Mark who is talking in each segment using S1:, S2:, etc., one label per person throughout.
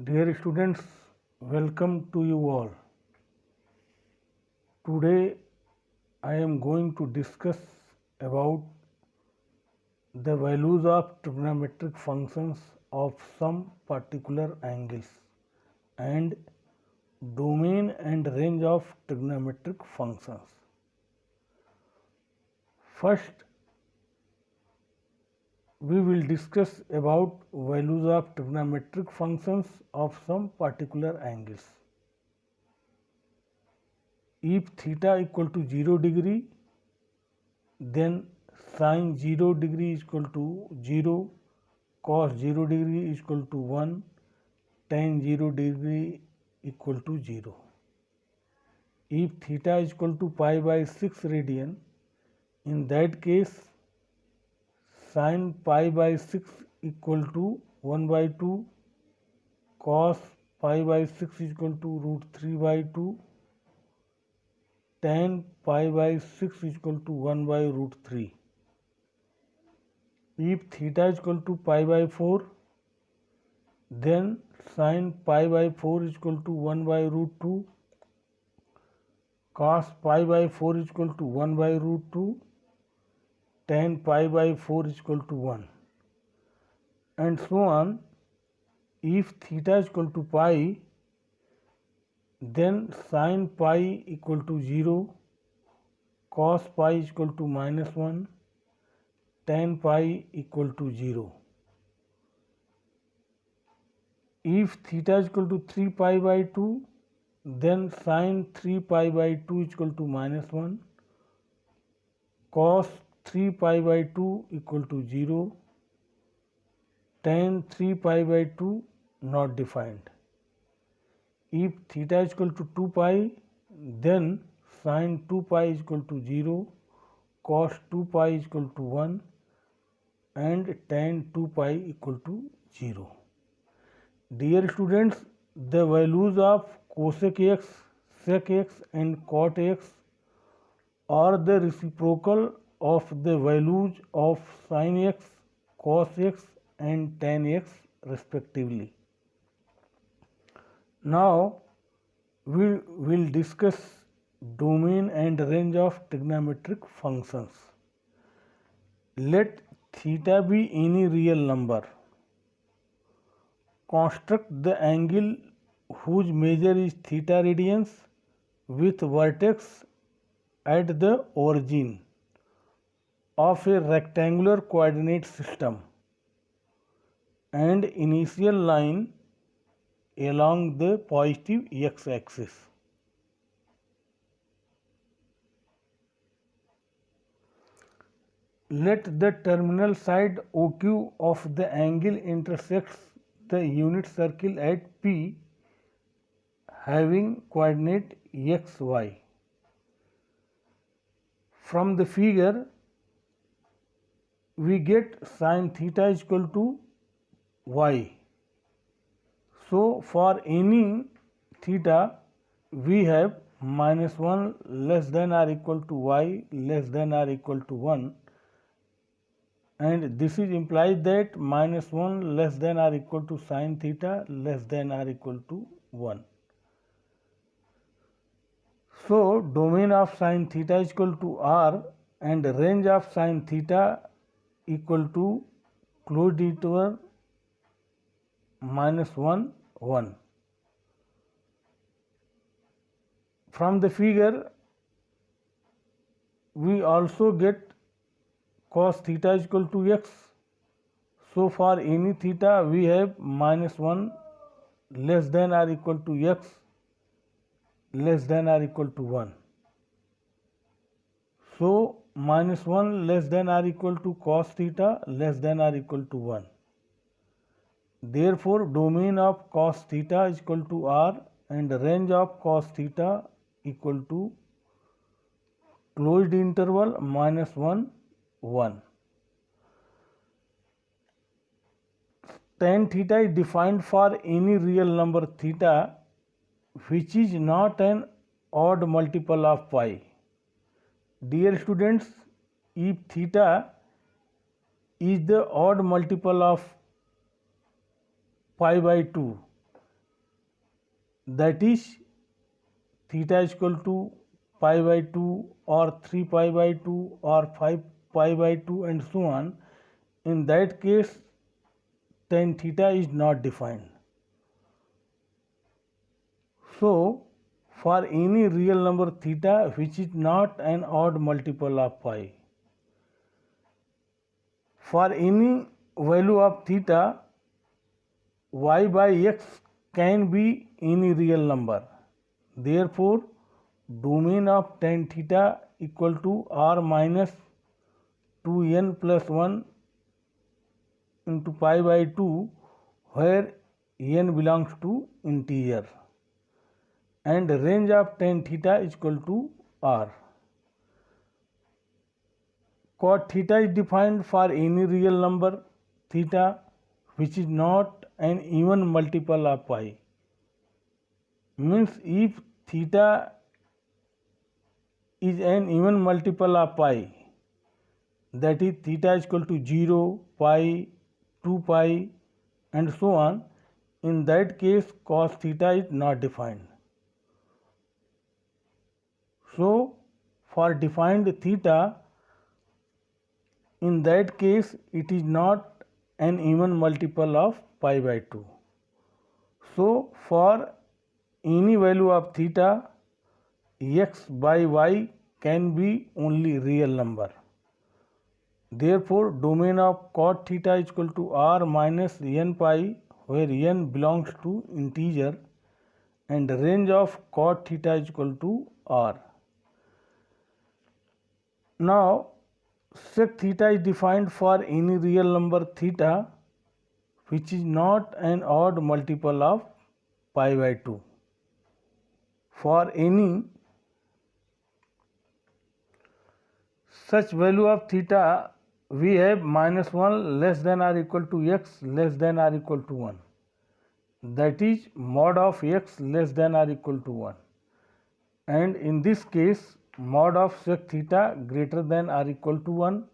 S1: Dear students, welcome to you all. Today I am going to discuss about the values of trigonometric functions of some particular angles and domain and range of trigonometric functions. First, we will discuss about values of trigonometric functions of some particular angles. If theta equal to 0 degree, then sin 0 degree is equal to 0, cos 0 degree is equal to 1, tan 0 degree equal to 0. If theta is equal to pi by 6 radian, in that case sin pi by 6 equal to 1 by 2, cos pi by 6 is equal to root 3 by 2, tan pi by 6 is equal to 1 by root 3. If theta is equal to pi by 4, then sin pi by 4 is equal to 1 by root 2, cos pi by 4 is equal to 1 by root 2, tan pi by 4 is equal to 1, and so on. If theta is equal to pi, then sin pi equal to 0, cos pi is equal to minus 1, tan pi equal to 0. If theta is equal to 3 pi by 2, then sin 3 pi by 2 is equal to minus 1, cos 3 pi by 2 equal to 0, tan 3 pi by 2 not defined. If theta is equal to 2 pi, then sin 2 pi is equal to 0, cos 2 pi is equal to 1, and tan 2 pi equal to 0. Dear students, the values of cosec x, sec x and cot x are the reciprocal of the values of sin x, cos x and tan x respectively. Now we will discuss domain and range of trigonometric functions. Let theta be any real number. Construct the angle whose measure is theta radians with vertex at the origin of a rectangular coordinate system and initial line along the positive x-axis. Let the terminal side OQ of the angle intersects the unit circle at P having coordinate x, y. From the figure, we get sin theta is equal to y. So, for any theta, we have minus 1 less than or equal to y less than or equal to 1, and this is implies that minus 1 less than or equal to sin theta less than or equal to 1. So, domain of sin theta is equal to r and range of sin theta equal to closed interval minus 1, 1. From the figure, we also get cos theta is equal to x. So, for any theta, we have minus 1 less than or equal to x less than or equal to 1. So, minus 1 less than or equal to cos theta less than or equal to 1. Therefore, domain of cos theta is equal to r and range of cos theta equal to closed interval minus 1, 1. Tan theta is defined for any real number theta which is not an odd multiple of pi. Dear students, if theta is the odd multiple of pi by 2, that is theta is equal to pi by 2 or 3 pi by 2 or 5 pi by 2 and so on, in that case tan theta is not defined. So for any real number theta which is not an odd multiple of pi, for any value of theta, y by x can be any real number. Therefore, domain of tan theta equal to r minus 2n plus 1 into pi by 2, where n belongs to integer, and range of tan theta is equal to r. Cot theta is defined for any real number theta which is not an even multiple of pi. Means if theta is an even multiple of pi, that is theta is equal to 0, pi, 2 pi and so on, in that case cos theta is not defined. So for defined theta, in that case it is not an even multiple of pi by 2. So for any value of theta, x by y can be only real number. Therefore, domain of cot theta is equal to r minus n pi, where n belongs to integer, and range of cot theta is equal to r. Now, sec theta is defined for any real number theta which is not an odd multiple of pi by 2. For any such value of theta, we have minus 1 less than or equal to x less than or equal to 1. That is mod of x less than or equal to 1. And in this case, mod of sec theta greater than or equal to 1.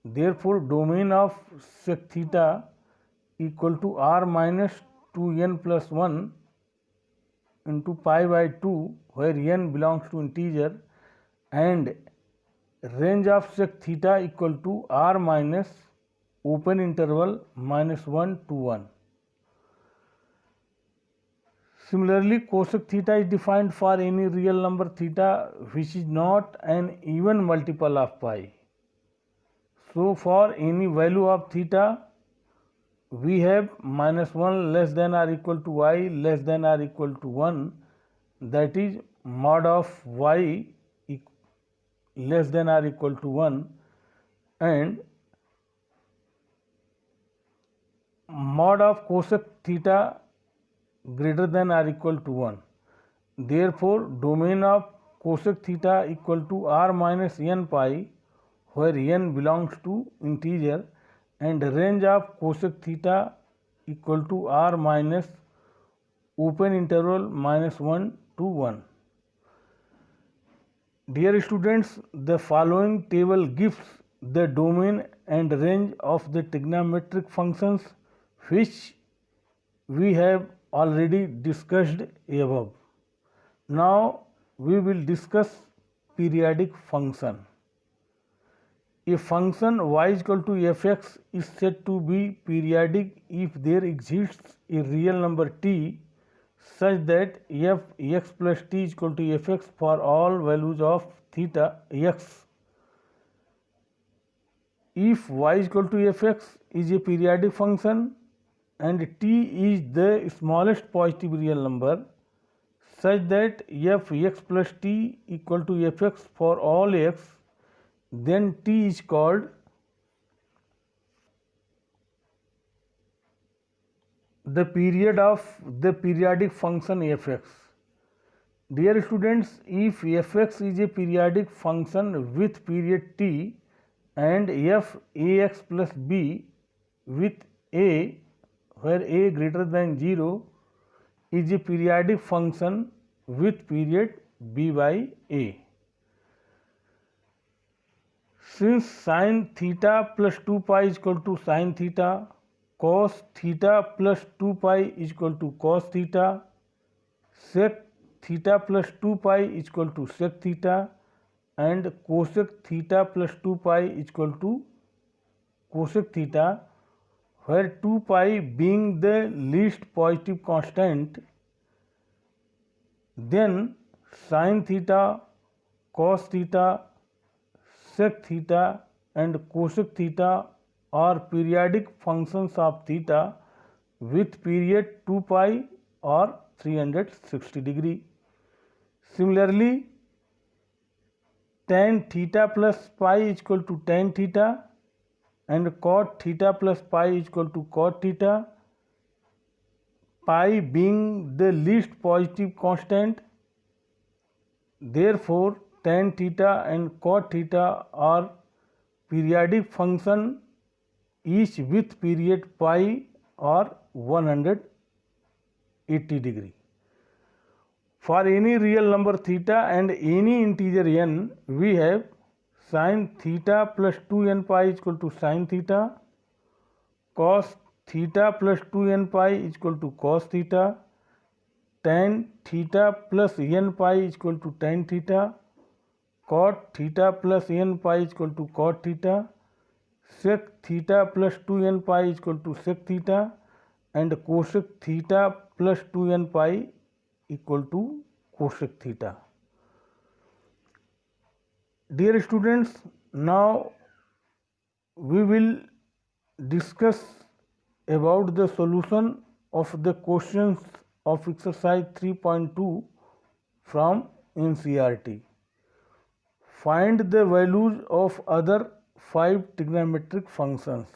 S1: Therefore, domain of sec theta equal to r minus 2n plus 1 into pi by 2, where n belongs to integer, and range of sec theta equal to r minus open interval minus 1 to 1. Similarly, cosec theta is defined for any real number theta which is not an even multiple of pi. So for any value of theta, we have minus 1 less than or equal to y less than or equal to 1, that is mod of y less than or equal to 1, and mod of cosec theta greater than or equal to 1. Therefore, domain of cosec theta equal to r minus n pi, where n belongs to integer, and range of cosec theta equal to r minus open interval minus 1 to 1. Dear students, the following table gives the domain and range of the trigonometric functions which we have already discussed above. Now we will discuss periodic function. A function y is equal to fx is said to be periodic if there exists a real number t such that f x plus t is equal to fx for all values of theta x. If y is equal to fx is a periodic function and t is the smallest positive real number such that f x plus t equal to fx for all x, then t is called the period of the periodic function fx. Dear students, if fx is a periodic function with period t and f ax plus b with a, where a greater than 0, is a periodic function with period b by a. Since sin theta plus 2 pi is equal to sin theta, cos theta plus 2 pi is equal to cos theta, sec theta plus 2 pi is equal to sec theta and cosec theta plus 2 pi is equal to cosec theta, where 2 pi being the least positive constant, then sin theta, cos theta, sec theta and cosec theta are periodic functions of theta with period 2 pi or 360 degree. Similarly, tan theta plus pi is equal to tan theta and cot theta plus pi is equal to cot theta, pi being the least positive constant. Therefore, tan theta and cot theta are periodic function each with period pi or 180 degree. For any real number theta and any integer n, we have sin theta plus 2n pi is equal to sin theta, cos theta plus 2n pi is equal to cos theta, tan theta plus n pi is equal to tan theta, cot theta plus n pi is equal to cot theta, sec theta plus 2n pi is equal to sec theta and cosec theta plus 2n pi equal to cosec theta. Dear students, now we will discuss about the solution of the questions of exercise 3.2 from NCERT. Find the values of other 5 trigonometric functions.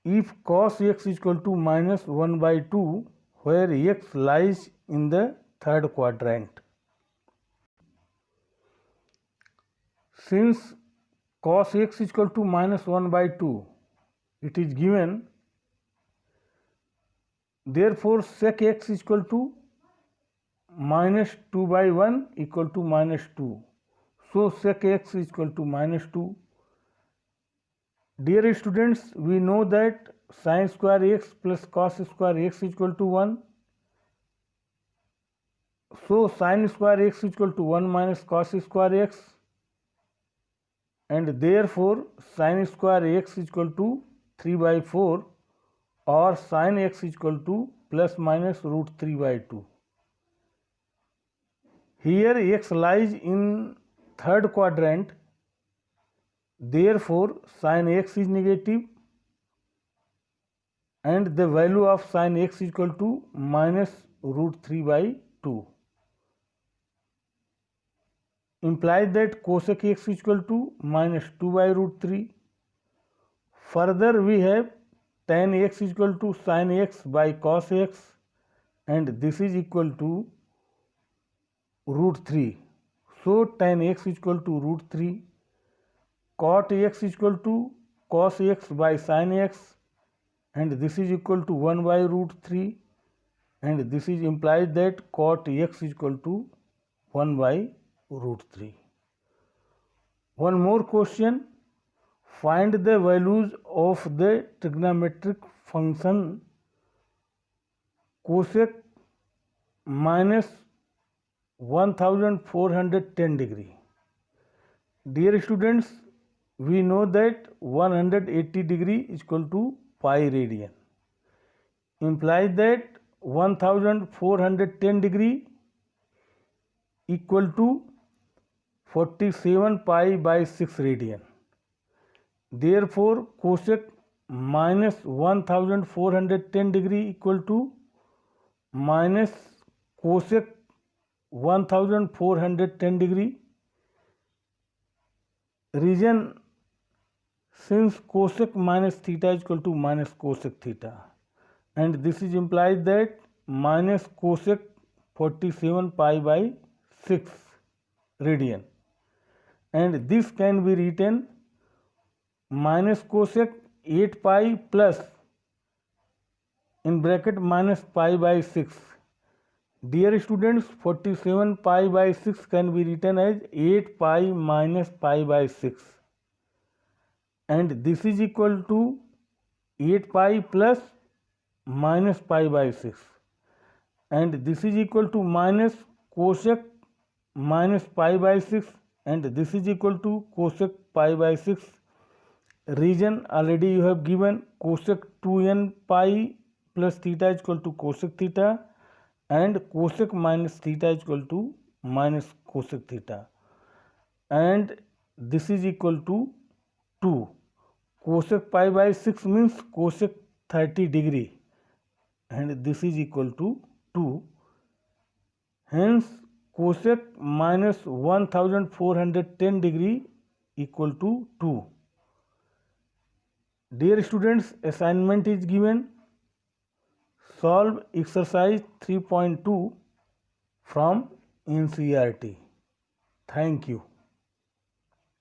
S1: If cos x is equal to minus 1 by 2, where x lies in the third quadrant. Since cos x is equal to minus 1 by 2, it is given, therefore sec x is equal to minus 2 by 1 equal to minus 2. So sec x is equal to minus 2. Dear students, we know that sin square x plus cos square x is equal to 1. So sin square x is equal to 1 minus cos square x, and therefore sin square x is equal to 3 by 4 or sin x is equal to plus minus root 3 by 2. Here x lies in third quadrant, therefore sin x is negative and the value of sin x is equal to minus root 3 by 2. Implies that cosec x is equal to minus 2 by root 3. Further, we have tan x is equal to sin x by cos x, and this is equal to root 3. So tan x is equal to root 3. Cot x is equal to cos x by sin x, and this is equal to 1 by root 3, and this is implies that cot x is equal to 1 by root 3. One more question. Find the values of the trigonometric function cosec minus 1410 degree. Dear students, we know that 180 degree is equal to pi radian. Implies that 1410 degree equal to 47 pi by 6 radian. Therefore, cosec minus 1410 degree equal to minus cosec 1410 degree. Reason, since cosec minus theta is equal to minus cosec theta, and this is implies that minus cosec 47 pi by 6 radian, and this can be written minus cosec 8 pi plus in bracket minus pi by 6. Dear students, 47 pi by 6 can be written as 8 pi minus pi by 6, and this is equal to 8 pi plus minus pi by 6, and this is equal to minus cosec minus pi by 6 and this is equal to cosec pi by 6. Region already you have given cosec 2n pi plus theta is equal to cosec theta and cosec minus theta is equal to minus cosec theta, and this is equal to 2. Cosec pi by 6 means cosec 30 degree and this is equal to 2. Hence cosec minus 1410 degree equal to 2. Dear students, assignment is given. Solve exercise 3.2 from NCERT. Thank you.